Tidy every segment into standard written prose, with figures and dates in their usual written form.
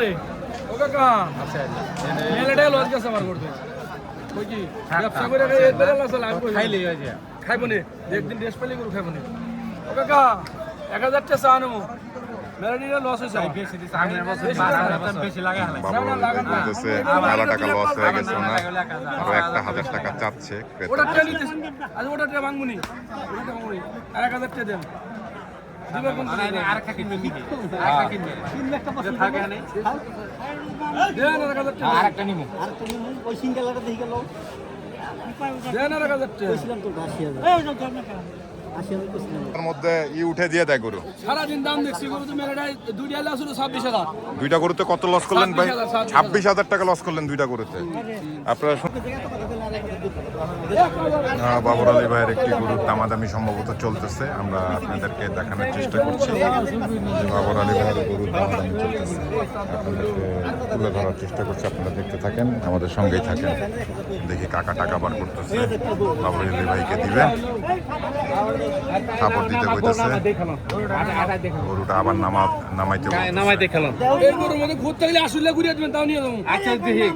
রে ও কাকা আচ্ছা মেলাটা লজ গেছে আমার করতে কই কি ব্যবসা করে এই বেলা লাসাল আমি খাইলে হয়ে যায় খাইবো নে একদিন ড্রেস পেলে করে খাইবো নে ও কাকা 1000 টাকা চানো মেলাটা লস হইছে বেশি দিছে আগের বছর 12000 বেশি লাগা হলো বলতেছে মেলা টাকা লস হয়ে গেছে না আরো 1000 টাকা চাচ্ছে ওটা টাকা নিতে আজ ওটা টাকা মাঙ্গুনি ওটা মাঙ্গুনি আর 1000 টাকা দেন দিবার কোন আর একটা কিনবে কি আরেকটা কিনবে 3 লাখ টাকা থাকে না দেন আর 1000 টাকা আরেকটা নিমু ওই সিঙ্গেলটা দেখি গেল দেন আর 1000 টাকা কইছিলাম তো 80000 এই যে ধর না 80000 কইছিলাম এর মধ্যে উঠে দিয়ে দেয় গরু সারা দিন দাম দেখছি গরু তো মেলাটায় দুইটা লাস হলো 26000 দুইটা গরুতে কত লস করলেন ভাই 26000 টাকা লস করলেন দুইটা গরুতে আপনারা বাবর আলী ভাইয়ের একটি গরুর দামাদামি সম্ভবত চলতেছে আমরা আপনাদেরকে দেখানোর চেষ্টা করছি বাবর আলী ভাইয়ের গরুর দামাদামি চলতেছে আপনাদেরকে তুলে ধরার চেষ্টা করছি আপনারা দেখতে থাকেন আমাদের সঙ্গেই থাকেন দেখি কাকা টাকা বার করতেছে বাবর আলী ভাইকে দিবেন সাপোর্ট দিতে কইতেছে গরুটা আবার নামাইতে খেলাম এই গরুর মধ্যে ঘুর থাকলে আসলে ঘুরিয়ে দিবেন তাও নিয়ে যাবো আচ্ছা দেখি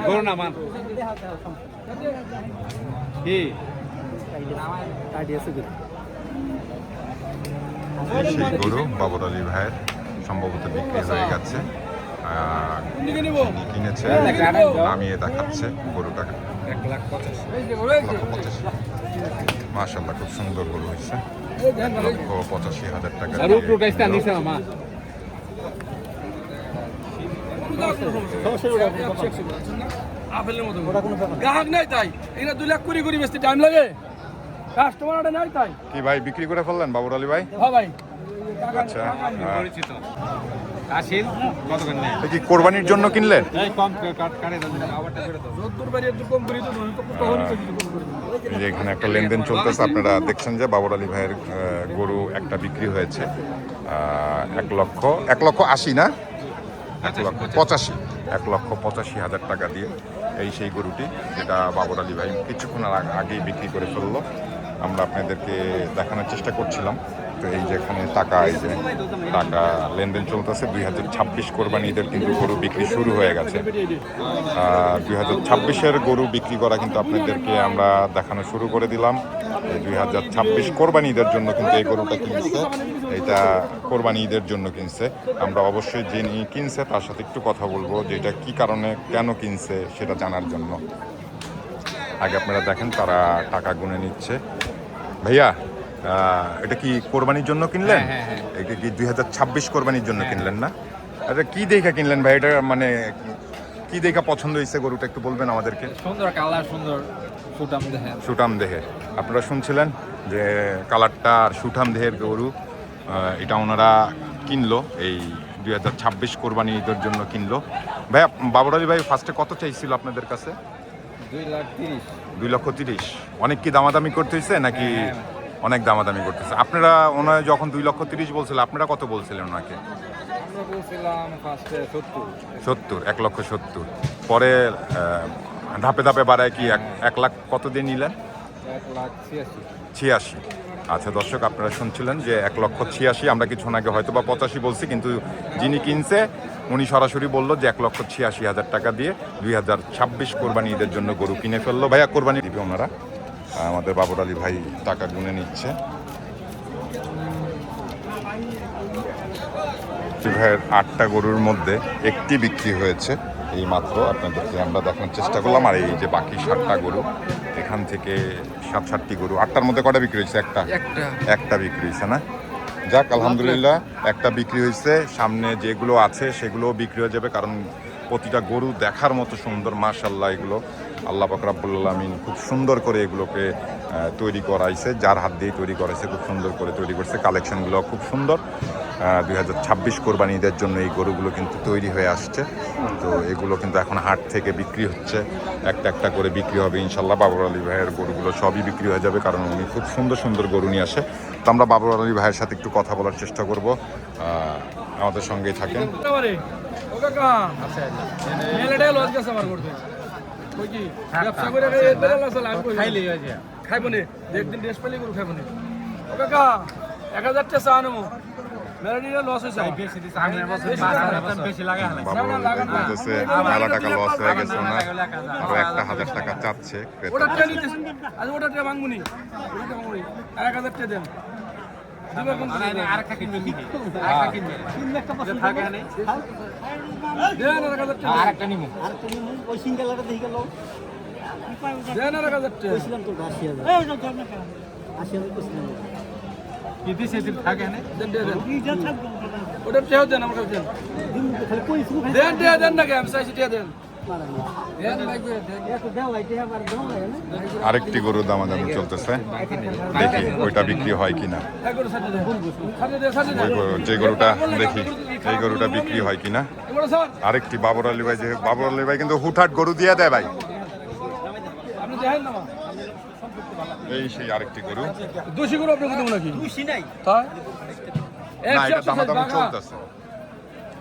গরু নামান কি সেই গরু বাবর আলী ভাইয়ের সম্ভবত বিক্রি হয়ে গেছে কিনেছে নামিয়ে দেখাচ্ছে গরুটাকে 1,85,000 মাশাআল্লাহ খুব সুন্দর গরু হয়েছে 1,85,000 টাকা গ্রাহক নাই তাই এখানে 2 লাখ করে বেচতে টাইম লাগে কাস্টমার নাই তাই কি ভাই বিক্রি করে ফেললেন বাবর আলী ভাই হ্যাঁ ভাই আচ্ছা কি কোরবানির জন্য কিনলেন এখানে একটা লেনদেন চলতেছে আপনারা দেখছেন যে বাবর আলী ভাইয়ের গরু একটা বিক্রি হয়েছে 1,80,000 না 1,85,000 টাকা দিয়ে এই সেই গরুটি যেটা বাবর আলী ভাই কিছুক্ষণ আগেই বিক্রি করে ফেললো আমরা আপনাদেরকে দেখানোর চেষ্টা করছিলাম তো এই যে এখানে টাকা এই যে টাকা লেনদেন চলতেছে 2026 কোরবানি ঈদের কিন্তু গরু বিক্রি শুরু হয়ে গেছে 2026-এর গরু বিক্রি করা কিন্তু আপনাদেরকে আমরা দেখানো শুরু করে দিলাম এই 2026 কোরবানি ঈদের জন্য কিন্তু এই গরুটা কিনছে এটা কোরবানি ঈদের জন্য কিনছে আমরা অবশ্যই যিনি কিনছে তার সাথে একটু কথা বলবো যে এটা কী কারণে কেন কিনছে সেটা জানার জন্য আগে আপনারা দেখেন তারা টাকা গুনে নিচ্ছে ভাইয়া এটা কি কোরবানির জন্য কিনলেন এটা কি 2026 কোরবানির জন্য কিনলেন না এটা কি দেখা কিনলেন ভাই এটা মানে কি দেখা পছন্দ হয়েছে গরুটা একটু বলবেন আমাদেরকে সুন্দর কালার সুন্দর সুঠাম দেহে আপনারা শুনছিলেন যে কালারটা আর সুঠাম দেহের গরু এটা ওনারা কিনলো এই 2026 কোরবানি ঈদের জন্য কিনলো ভাইয়া বাবর আলী ভাই ফার্স্টে কত চাইছিল আপনাদের কাছে 2,30,000 অনেক কি দামাদামি করতে হয়েছে নাকি অনেক দামাদামি করতেছে আপনারা ওনারা যখন 2,30,000 বলছিল আপনারা কত বলছিলেন ওনাকে 70 1,70,000 পরে ধাপে ধাপে বাড়ায় কি 1 লাখ কত দিয়ে নিলেন 1,86,000 আচ্ছা দর্শক আপনারা শুনছিলেন যে 1,86,000 আমরা কিছুক্ষণ আগে হয়তো বা 85 বলছি কিন্তু যিনি কিনছে উনি সরাসরি বললো যে 1,86,000 টাকা দিয়ে 2026 কোরবানি ঈদের জন্য গরু কিনে ফেললো ভাইয়া কোরবানি দিবে ওনারা আমাদের বাবর আলী ভাই টাকা গুনে নিচ্ছে ভাইয়ের 8টা গরুর মধ্যে একটি বিক্রি হয়েছে এই মাত্র আপনাদেরকে আমরা দেখানোর চেষ্টা করলাম আর এই যে বাকি 7টা গরু এখান থেকে 7টি গরু 8টার মধ্যে কটা বিক্রি হয়েছে একটা বিক্রি হয়েছে না যাক আলহামদুলিল্লাহ একটা বিক্রি হয়েছে সামনে যেগুলো আছে সেগুলোও বিক্রি হয়ে যাবে কারণ প্রতিটা গরু দেখার মতো সুন্দর মাশাআল্লাহ এগুলো আল্লাহ পাক রব্বুল আলামিন খুব সুন্দর করে এগুলোকে তৈরি করাইছে যার হাত দিয়ে তৈরি করাইছে খুব সুন্দর করে তৈরি করছে কালেকশনগুলো খুব সুন্দর 2026 কোরবানি ঈদের জন্য এই গরুগুলো কিন্তু তৈরি হয়ে আসছে তো এগুলো কিন্তু এখন হাট থেকে বিক্রি হচ্ছে একটা একটা করে বিক্রি হবে ইনশাল্লাহ বাবর আলী ভাইয়ের গরুগুলো সবই বিক্রি হয়ে যাবে কারণ উনি খুব সুন্দর সুন্দর গরু নিয়ে আসে তো আমরা বাবর আলী ভাইয়ের সাথে একটু কথা বলার চেষ্টা করব আমাদের সঙ্গেই থাকেন খাইবো নে একদিন ড্রেস পেলে গরু খাইবো নে ও কাকা 1000 টাকা চানো মেলোডিটা লস হয়েছে বাবুরালি ভাই বলতেছে মেলা টাকা লস হয়ে গেছে ওনার, আরো 1,000 টাকা চাচ্ছে ক্রেতা। ওটা ট্রেন নিতে আজ ওটা ট্রেন মাঙ্গুনি ওটা মাঙ্গুনি 1000 টাকা দেন দিবে কোন আরেকটা কিনবেন নাকি আরেকটা কিনবেন যে থাকে না দেন 1000 টাকা আরেকটা নিমু ওই সিঙ্গেলটা দেখে গেল দেন 1000 টাকা কইছিলাম তো 80000 এই ওটা ধর না 80000 কইছিলাম কিদি সেদিন থাকে না দেন দেন ওটা চেয়ে দেন আমার কাছে দেন দিন খালি কইছি দেন দেন না কে আমি চাইছি টাকা দেন দেন লাগবে এত দাও আইতে আবার দাও না আরেকটি গরুর দামাদামি চলতেছে, দেখি ওইটা বিক্রি হয় কিনা। এক করে সাথে দেন সাথে দেন সাথে ওই যে গরুটা দেখি এই গরুটা বিক্রি হয় কিনা। এবারে স্যার আরেকটি বাবর আলী ভাই, যে বাবর আলী ভাই কিন্তু হুটহাট গরু দিয়ে দেয় ভাই। আপনি দেখেন না এই সেই আরেকটি গরু, দোষী করে আপনাকে দেবো নাকি খুশি নাই তাই না এটা দামাদামি চলতেছে।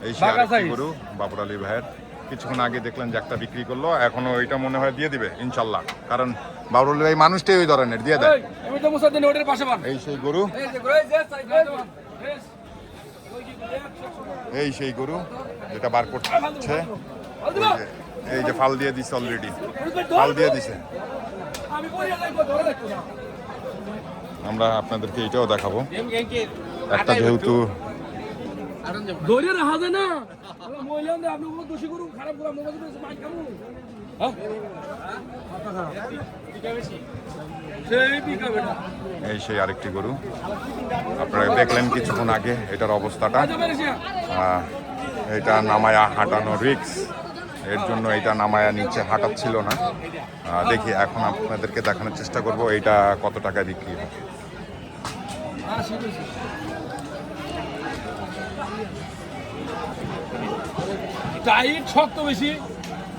এই সেই আরেকটি গরু বাবর আলী ভাইয়ের, কিছুক্ষণ আগে দেখলেন যে একটা বিক্রি করলো, এখনো ওইটা মনে হয় দিয়ে দিবে ইনশাল্লাহ, কারণ বাবর আলী ভাই মানুষটাই ওই ধরনের দিয়ে দেয়। আমি তো মুসাদ দেন ওটার পাশে বান এই সেই গরু, এই যে গরু এই যে সাইড এই সেই গরু যেটা বার করছে, এই যে ফাল দিয়ে দিছে অলরেডি, ফাল দিয়ে দিছে। আমি পড়ে যাইবো ধরে রাখো না আমরা আপনাদেরকে এটাও দেখাবো, একটা যেহেতু ধরে রাখা যায় না মহিলা আপনি কোনো দোষী করুন খারাপ করা মোবাইল মাইক খাবো সেই পিকা বেটা এই সেই আরেকটি গরু আপনারা দেখলেন কিছুক্ষণ আগে, এটার অবস্থাটা এটা নামায়া হাঁটানো রিক্স, এর জন্য এটা নামায়া নিচে হাঁটাচ্ছিল না। দেখি এখন আপনাদেরকে দেখানোর চেষ্টা করব এটা কত টাকায় বিক্রি হয়। টাইট শক্ত বেশি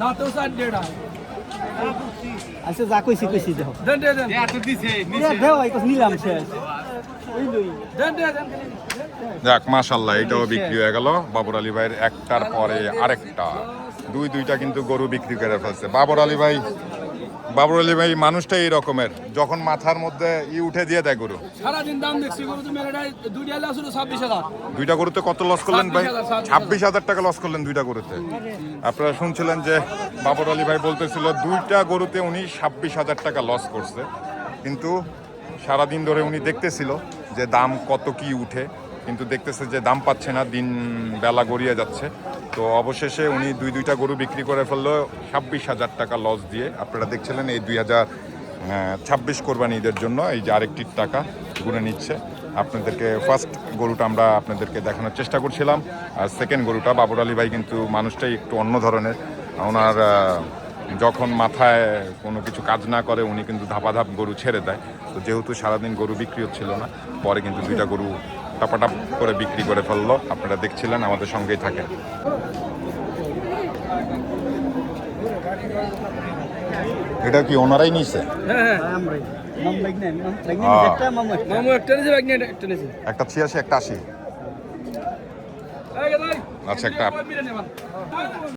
দাঁতেও চার দেড় আচ্ছা যা কইছি কইছি দাও দেন দেন দেন দাও আই কইছি নিলাম শেষ ওই লই দেন দেন যাক মাশাল্লাহ, এটাও বিক্রি হয়ে গেল বাবর আলী ভাইয়ের, একটার পরে আরেকটা, দুইটা কিন্তু গরু বিক্রি করে ফেলছে বাবর আলী ভাই। বাবর আলী ভাই মানুষটা এই রকমের, যখন মাথার মধ্যে উঠে দিয়ে দেয় গরু। সারাদিন দাম দেখছি গরু তো মেলাটায় দুইটা আসলে 26,000 দুইটা গরুতে কত লস করলেন ভাই? 26,000 26,000 টাকা লস করলেন দুইটা গরুতে। আপনারা শুনছিলেন যে বাবর আলী ভাই বলতেছিল দুইটা গরুতে উনি 26,000 টাকা লস করছে, কিন্তু সারাদিন ধরে উনি দেখতেছিল যে দাম কত কি উঠে, কিন্তু দেখতেছে যে দাম পাচ্ছে না, দিন বেলা গড়িয়ে যাচ্ছে। তো অবশেষে উনি দুইটা গরু বিক্রি করে ফেললো 26,000 টাকা লস দিয়ে। আপনারা দেখছিলেন এই 2026 কোরবানি ঈদের জন্য এই যে আরেকটির টাকা গুনে নিচ্ছে। আপনাদেরকে ফার্স্ট গরুটা আমরা আপনাদেরকে দেখানোর চেষ্টা করছিলাম, আর সেকেন্ড গরুটা বাবর আলী ভাই কিন্তু মানুষটাই একটু অন্য ধরনের। ওনার যখন মাথায় কোনো কিছু কাজ না করে উনি কিন্তু ধাপাধাপ গরু ছেড়ে দেয়। তো যেহেতু সারাদিন গরু বিক্রি হচ্ছিল না, পরে কিন্তু দুইটা গরু টাপাটাপ করে বিক্রি করে ফেললো। আপনারা দেখছিলেন, আমাদের সঙ্গেই থাকেন। এটা কি ওনারাই নিছে? হ্যাঁ আমরাই মাম লাগ না একটা মাম মামু একটা নিছে ব্যাগ নিয়ে একটা নিছে একটা 86 একটা 80। এই গেলাই আচ্ছা একটা